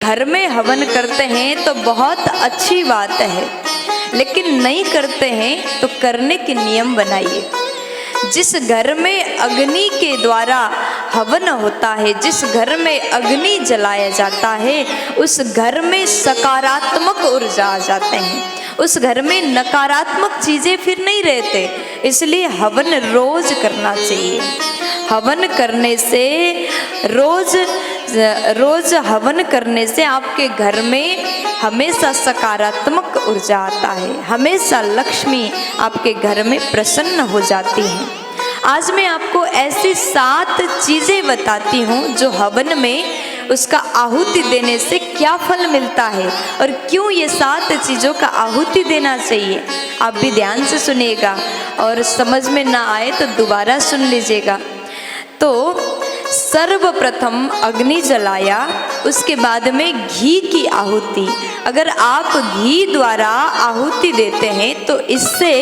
घर में हवन करते हैं तो बहुत अच्छी बात है, लेकिन नहीं करते हैं तो करने के नियम बनाइए। जिस घर में अग्नि के द्वारा हवन होता है, जिस घर में अग्नि जलाया जाता है, उस घर में सकारात्मक ऊर्जा आ जाते हैं, उस घर में नकारात्मक चीजें फिर नहीं रहते। इसलिए हवन रोज करना चाहिए। हवन करने से रोज हवन करने से आपके घर में हमेशा सकारात्मक ऊर्जा आता है, हमेशा लक्ष्मी आपके घर में प्रसन्न हो जाती है। आज मैं आपको ऐसी 7 चीजें बताती हूँ जो हवन में उसका आहुति देने से क्या फल मिलता है और क्यों ये 7 चीजों का आहुति देना चाहिए। आप भी ध्यान से सुनिएगा और समझ में ना आए तो दोबारा सुन लीजिएगा। तो सर्वप्रथम अग्नि जलाया, उसके बाद में घी की आहुति। अगर आप घी द्वारा आहुति देते हैं तो इससे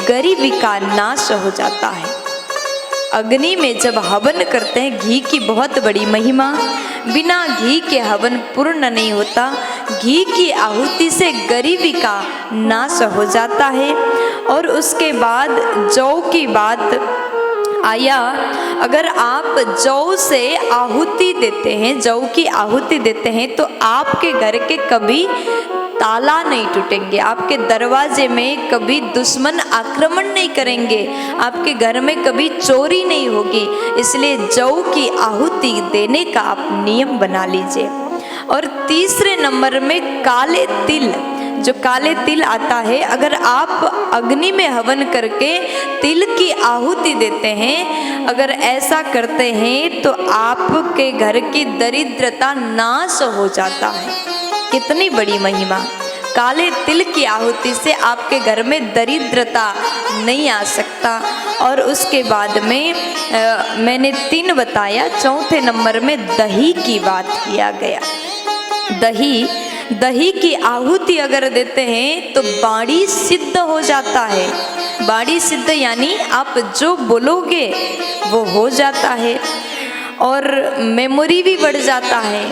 गरीबी का नाश हो जाता है। अग्नि में जब हवन करते हैं, घी की बहुत बड़ी महिमा, बिना घी के हवन पूर्ण नहीं होता। घी की आहुति से गरीबी का नाश हो जाता है। और उसके बाद जौ की बात आया। अगर आप जौ से आहुति देते हैं, जौ की आहुति देते हैं तो आपके घर के कभी ताला नहीं टूटेंगे, आपके दरवाजे में कभी दुश्मन आक्रमण नहीं करेंगे, आपके घर में कभी चोरी नहीं होगी। इसलिए जौ की आहुति देने का आप नियम बना लीजिए। और तीसरे नंबर में काले तिल, जो काले तिल आता है, अगर आप अग्नि में हवन करके तिल की आहुति देते हैं, अगर ऐसा करते हैं तो आपके घर की दरिद्रता नाश हो जाता है। कितनी बड़ी महिमा! काले तिल की आहुति से आपके घर में दरिद्रता नहीं आ सकता। और उसके बाद में मैंने 3 बताया, चौथे नंबर में दही की बात किया गया। दही की आहुति अगर देते हैं तो बाड़ी सिद्ध हो जाता है। बाड़ी सिद्ध यानी आप जो बोलोगे वो हो जाता है। और मेमोरी भी बढ़ जाता है।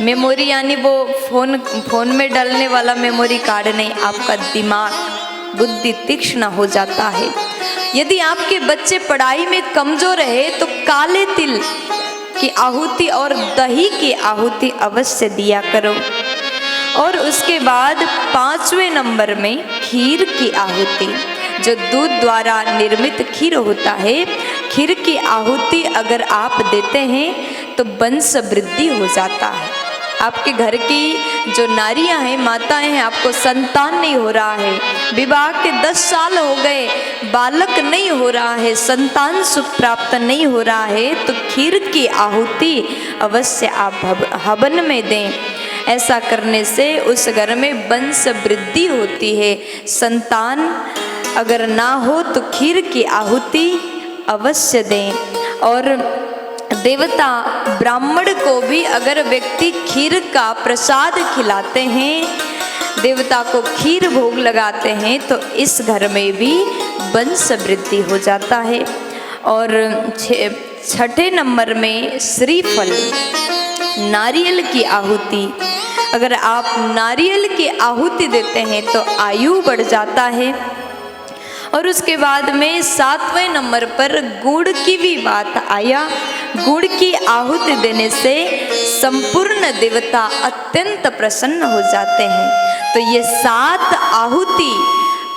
मेमोरी यानी वो फोन में डालने वाला मेमोरी कार्ड नहीं, आपका दिमाग, बुद्धि तीक्ष्ण हो जाता है। यदि आपके बच्चे पढ़ाई में कमजोर है तो काले तिल की आहुति और दही की आहुति अवश्य दिया करो। और उसके बाद 5वें नंबर में खीर की आहुति, जो दूध द्वारा निर्मित खीर होता है, खीर की आहुति अगर आप देते हैं तो वंश वृद्धि हो जाता है। आपके घर की जो नारियां हैं, माताएं हैं, आपको संतान नहीं हो रहा है, विवाह के 10 साल हो गए, बालक नहीं हो रहा है, संतान सुख प्राप्त नहीं हो रहा है, तो खीर की आहुति अवश्य आप हवन में दें। ऐसा करने से उस घर में वंश वृद्धि होती है। संतान अगर ना हो तो खीर की आहुति अवश्य दें। और देवता ब्राह्मण को भी अगर व्यक्ति खीर का प्रसाद खिलाते हैं, देवता को खीर भोग लगाते हैं, तो इस घर में भी वंश वृद्धि हो जाता है। और 6ठे नंबर में श्रीफल, नारियल की आहुति। अगर आप नारियल की आहुति देते हैं तो आयु बढ़ जाता है। और उसके बाद में 7वें नंबर पर गुड़ की भी बात आया। गुड़ की आहुति देने से संपूर्ण देवता अत्यंत प्रसन्न हो जाते हैं। तो ये 7 आहुति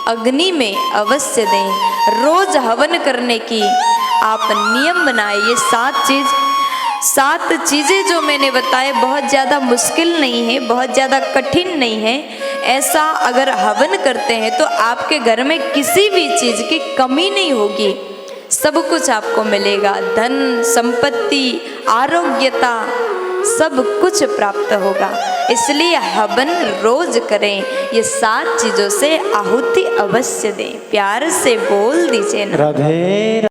अग्नि में अवश्य दें। रोज हवन करने की आप नियम बनाए। ये 7 चीज़ें जो मैंने बताए बहुत ज़्यादा मुश्किल नहीं है, बहुत ज़्यादा कठिन नहीं है। ऐसा अगर हवन करते हैं तो आपके घर में किसी भी चीज़ की कमी नहीं होगी, सब कुछ आपको मिलेगा। धन, संपत्ति, आरोग्यता, सब कुछ प्राप्त होगा। इसलिए हवन रोज करें। ये 7 चीज़ों से आहुति अवश्य दें। प्यार से बोल दीजिए ना।